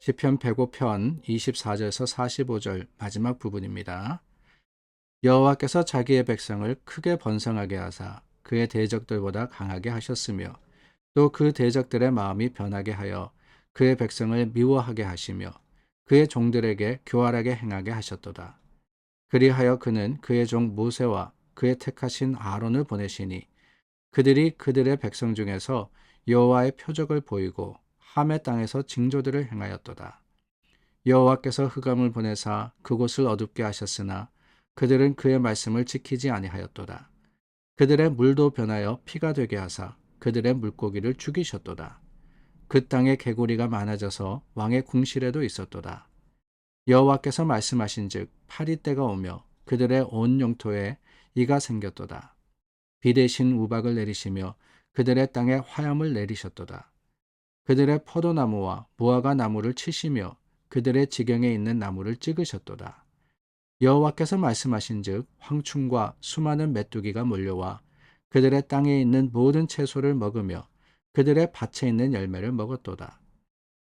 시편 105편 24절에서 45절 마지막 부분입니다. 여호와께서 자기의 백성을 크게 번성하게 하사 그의 대적들보다 강하게 하셨으며 또 그 대적들의 마음이 변하게 하여 그의 백성을 미워하게 하시며 그의 종들에게 교활하게 행하게 하셨도다. 그리하여 그는 그의 종 모세와 그의 택하신 아론을 보내시니 그들이 그들의 백성 중에서 여호와의 표적을 보이고 함의 땅에서 징조들을 행하였도다. 여호와께서 흑암을 보내사 그곳을 어둡게 하셨으나 그들은 그의 말씀을 지키지 아니하였도다. 그들의 물도 변하여 피가 되게 하사 그들의 물고기를 죽이셨도다. 그 땅에 개구리가 많아져서 왕의 궁실에도 있었도다. 여호와께서 말씀하신즉 파리 때가 오며 그들의 온 영토에 이가 생겼도다. 비 대신 우박을 내리시며 그들의 땅에 화염을 내리셨도다. 그들의 포도나무와 무화과 나무를 치시며 그들의 지경에 있는 나무를 찍으셨도다. 여호와께서 말씀하신즉 황충과 수많은 메뚜기가 몰려와 그들의 땅에 있는 모든 채소를 먹으며 그들의 밭에 있는 열매를 먹었도다.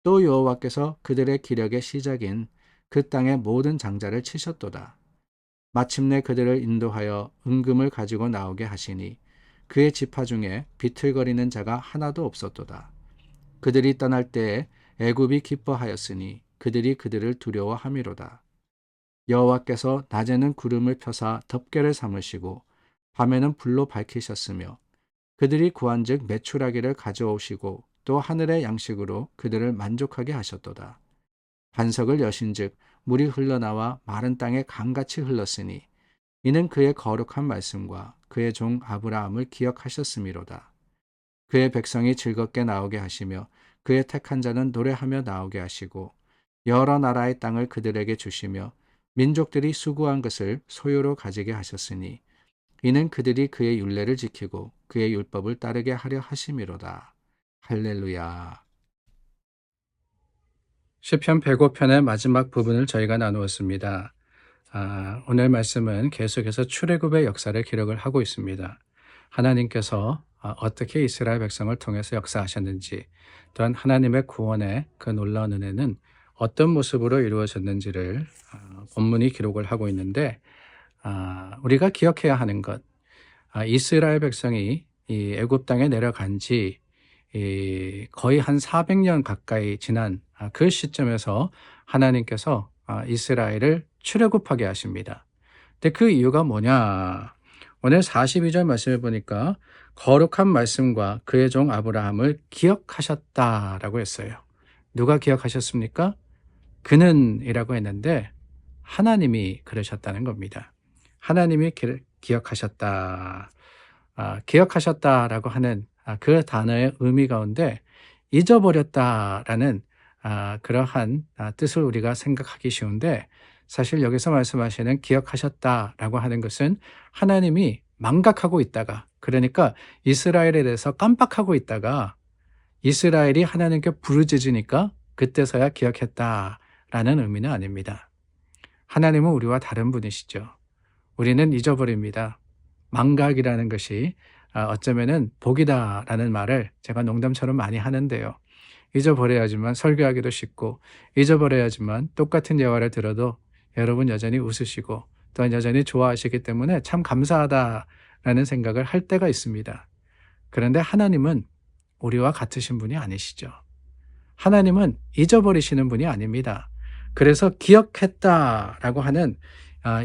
또 여호와께서 그들의 기력의 시작인 그 땅의 모든 장자를 치셨도다. 마침내 그들을 인도하여 은금을 가지고 나오게 하시니 그의 지파 중에 비틀거리는 자가 하나도 없었도다. 그들이 떠날 때에 애굽이 기뻐하였으니 그들이 그들을 두려워함이로다. 여호와께서 낮에는 구름을 펴사 덮개를 삼으시고 밤에는 불로 밝히셨으며 그들이 구한즉 메추라기를 가져오시고 또 하늘의 양식으로 그들을 만족하게 하셨도다. 반석을 여신즉 물이 흘러나와 마른 땅에 강같이 흘렀으니 이는 그의 거룩한 말씀과 그의 종 아브라함을 기억하셨음이로다. 그의 백성이 즐겁게 나오게 하시며 그의 택한 자는 노래하며 나오게 하시고 여러 나라의 땅을 그들에게 주시며 민족들이 수고한 것을 소유로 가지게 하셨으니 이는 그들이 그의 율례를 지키고 그의 율법을 따르게 하려 하심이로다. 할렐루야. 시편 105편의 마지막 부분을 저희가 나누었습니다. 오늘 말씀은 계속해서 출애굽의 역사를 기록을 하고 있습니다. 하나님께서 어떻게 이스라엘 백성을 통해서 역사하셨는지, 또한 하나님의 구원의 그 놀라운 은혜는 어떤 모습으로 이루어졌는지를 본문이 기록을 하고 있는데, 우리가 기억해야 하는 것, 이스라엘 백성이 이 애굽 땅에 내려간 지 거의 한 400년 가까이 지난 그 시점에서 하나님께서 이스라엘을 출애굽하게 하십니다. 근데 그 이유가 뭐냐? 오늘 42절 말씀을 보니까 거룩한 말씀과 그의 종 아브라함을 기억하셨다라고 했어요. 누가 기억하셨습니까? 그는이라고 했는데 하나님이 그러셨다는 겁니다. 하나님이 기억하셨다. 기억하셨다라고 하는 그 단어의 의미 가운데 잊어버렸다라는 그러한 뜻을 우리가 생각하기 쉬운데, 사실 여기서 말씀하시는 기억하셨다라고 하는 것은 하나님이 망각하고 있다가, 그러니까 이스라엘에 대해서 깜빡하고 있다가 이스라엘이 하나님께 부르짖으니까 그때서야 기억했다라는 의미는 아닙니다. 하나님은 우리와 다른 분이시죠. 우리는 잊어버립니다. 망각이라는 것이 어쩌면은 복이다라는 말을 제가 농담처럼 많이 하는데요. 잊어버려야지만 설교하기도 쉽고, 잊어버려야지만 똑같은 예화를 들어도 여러분 여전히 웃으시고 또한 여전히 좋아하시기 때문에 참 감사하다라는 생각을 할 때가 있습니다. 그런데 하나님은 우리와 같으신 분이 아니시죠. 하나님은 잊어버리시는 분이 아닙니다. 그래서 기억했다라고 하는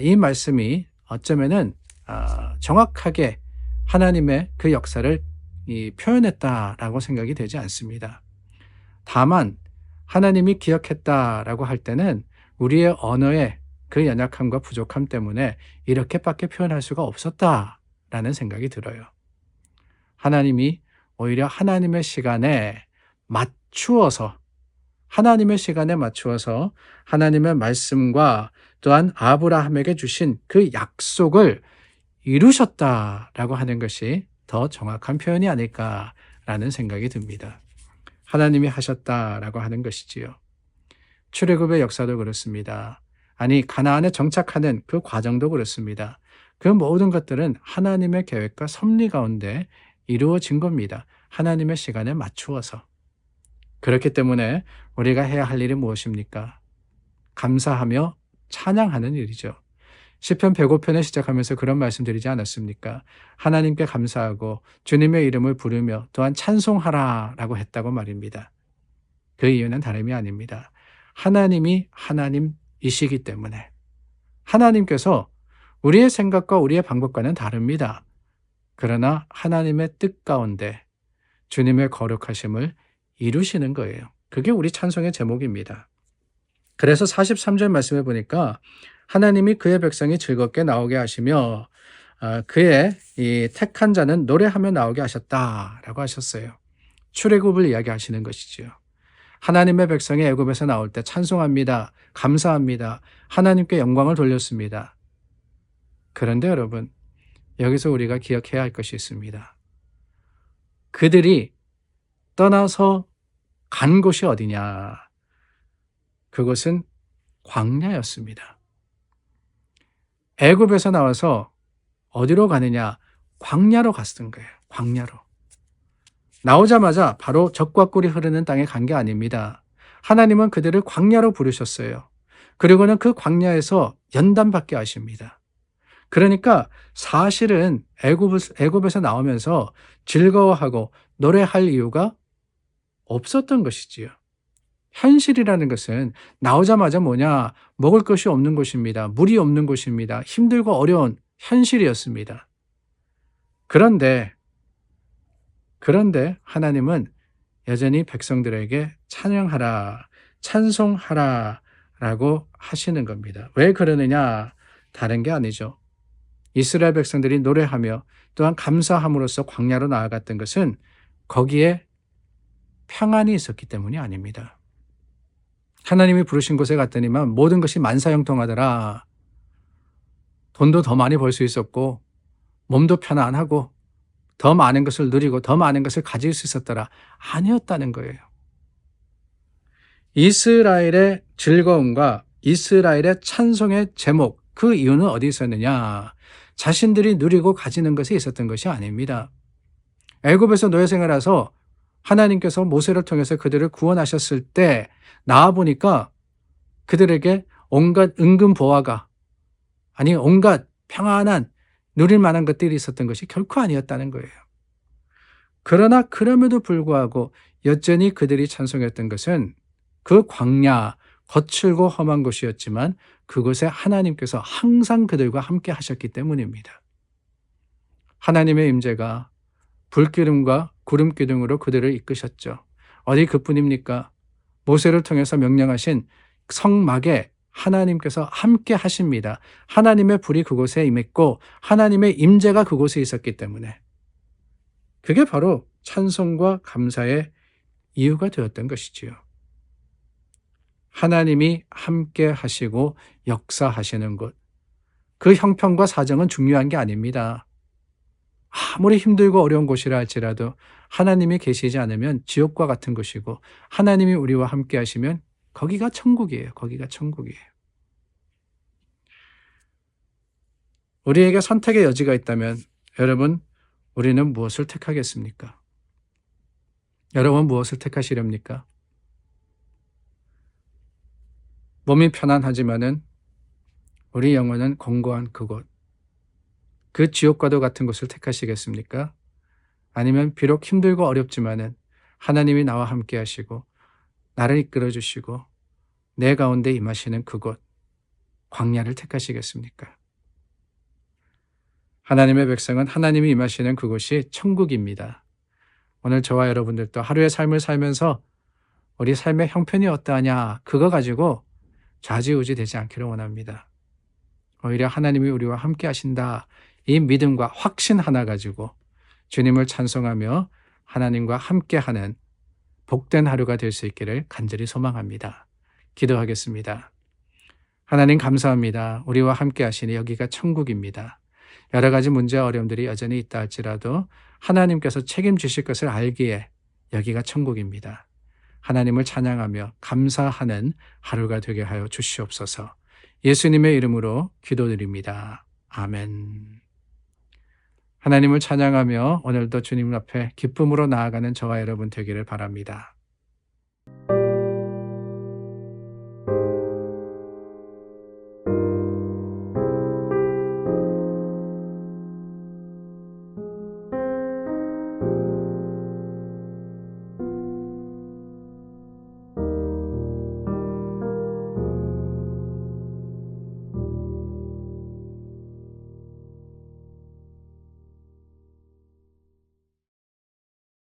이 말씀이 어쩌면은 정확하게 하나님의 그 역사를 표현했다라고 생각이 되지 않습니다. 다만 하나님이 기억했다라고 할 때는 우리의 언어의 그 연약함과 부족함 때문에 이렇게밖에 표현할 수가 없었다라는 생각이 들어요. 하나님이 오히려 하나님의 시간에 맞추어서 하나님의 말씀과 또한 아브라함에게 주신 그 약속을 이루셨다라고 하는 것이 더 정확한 표현이 아닐까라는 생각이 듭니다. 하나님이 하셨다라고 하는 것이지요. 출애굽의 역사도 그렇습니다. 아니, 가나안에 정착하는 그 과정도 그렇습니다. 그 모든 것들은 하나님의 계획과 섭리 가운데 이루어진 겁니다. 하나님의 시간에 맞추어서. 그렇기 때문에 우리가 해야 할 일이 무엇입니까? 감사하며 찬양하는 일이죠. 시편 105편을 시작하면서 그런 말씀드리지 않았습니까? 하나님께 감사하고 주님의 이름을 부르며 또한 찬송하라라고 했다고 말입니다. 그 이유는 다름이 아닙니다. 하나님이 하나님이시기 때문에 하나님께서 우리의 생각과 우리의 방법과는 다릅니다. 그러나 하나님의 뜻 가운데 주님의 거룩하심을 이루시는 거예요. 그게 우리 찬송의 제목입니다. 그래서 43절 말씀해 보니까 하나님이 그의 백성이 즐겁게 나오게 하시며 그의 이 택한 자는 노래하며 나오게 하셨다라고 하셨어요. 출애굽을 이야기하시는 것이지요. 하나님의 백성이 애굽에서 나올 때 찬송합니다. 감사합니다. 하나님께 영광을 돌렸습니다. 그런데 여러분, 여기서 우리가 기억해야 할 것이 있습니다. 그들이 떠나서 간 곳이 어디냐? 그것은 광야였습니다. 애굽에서 나와서 어디로 가느냐? 광야로 갔던 거예요. 광야로. 나오자마자 바로 젖과 꿀이 흐르는 땅에 간 게 아닙니다. 하나님은 그들을 광야로 부르셨어요. 그리고는 그 광야에서 연단받게 하십니다. 그러니까 사실은 애굽에서 나오면서 즐거워하고 노래할 이유가 없었던 것이지요. 현실이라는 것은 나오자마자 뭐냐? 먹을 것이 없는 곳입니다. 물이 없는 곳입니다. 힘들고 어려운 현실이었습니다. 그런데 하나님은 여전히 백성들에게 찬양하라, 찬송하라 라고 하시는 겁니다. 왜 그러느냐? 다른 게 아니죠. 이스라엘 백성들이 노래하며 또한 감사함으로써 광야로 나아갔던 것은 거기에 평안이 있었기 때문이 아닙니다. 하나님이 부르신 곳에 갔더니만 모든 것이 만사형통하더라. 돈도 더 많이 벌 수 있었고 몸도 편안하고 더 많은 것을 누리고 더 많은 것을 가질 수 있었더라. 아니었다는 거예요. 이스라엘의 즐거움과 이스라엘의 찬송의 제목, 그 이유는 어디 있었느냐? 자신들이 누리고 가지는 것에 있었던 것이 아닙니다. 애굽에서 노예 생활해서 하나님께서 모세를 통해서 그들을 구원하셨을 때 나와보니까 그들에게 온갖 은근 보화가 아니 온갖 평안한 누릴 만한 것들이 있었던 것이 결코 아니었다는 거예요. 그러나 그럼에도 불구하고 여전히 그들이 찬송했던 것은 그 광야, 거칠고 험한 곳이었지만 그곳에 하나님께서 항상 그들과 함께 하셨기 때문입니다. 하나님의 임재가 불기름과 구름기둥으로 그들을 이끄셨죠. 어디 그뿐입니까? 모세를 통해서 명령하신 성막에 하나님께서 함께 하십니다. 하나님의 불이 그곳에 임했고 하나님의 임재가 그곳에 있었기 때문에 그게 바로 찬송과 감사의 이유가 되었던 것이지요. 하나님이 함께 하시고 역사하시는 곳, 그 형편과 사정은 중요한 게 아닙니다. 아무리 힘들고 어려운 곳이라 할지라도 하나님이 계시지 않으면 지옥과 같은 곳이고 하나님이 우리와 함께 하시면 거기가 천국이에요. 거기가 천국이에요. 우리에게 선택의 여지가 있다면 여러분, 우리는 무엇을 택하겠습니까? 여러분 무엇을 택하시렵니까? 몸이 편안하지만은 우리 영혼은 공고한 그곳, 그 지옥과도 같은 곳을 택하시겠습니까? 아니면 비록 힘들고 어렵지만은 하나님이 나와 함께 하시고 나를 이끌어 주시고 내 가운데 임하시는 그곳, 광야를 택하시겠습니까? 하나님의 백성은 하나님이 임하시는 그곳이 천국입니다. 오늘 저와 여러분들도 하루의 삶을 살면서 우리 삶의 형편이 어떠하냐, 그거 가지고 좌지우지 되지 않기를 원합니다. 오히려 하나님이 우리와 함께 하신다, 이 믿음과 확신 하나 가지고 주님을 찬송하며 하나님과 함께하는 복된 하루가 될 수 있기를 간절히 소망합니다. 기도하겠습니다. 하나님 감사합니다. 우리와 함께 하시니 여기가 천국입니다. 여러 가지 문제와 어려움들이 여전히 있다 할지라도 하나님께서 책임지실 것을 알기에 여기가 천국입니다. 하나님을 찬양하며 감사하는 하루가 되게 하여 주시옵소서. 예수님의 이름으로 기도드립니다. 아멘. 하나님을 찬양하며 오늘도 주님 앞에 기쁨으로 나아가는 저와 여러분 되기를 바랍니다.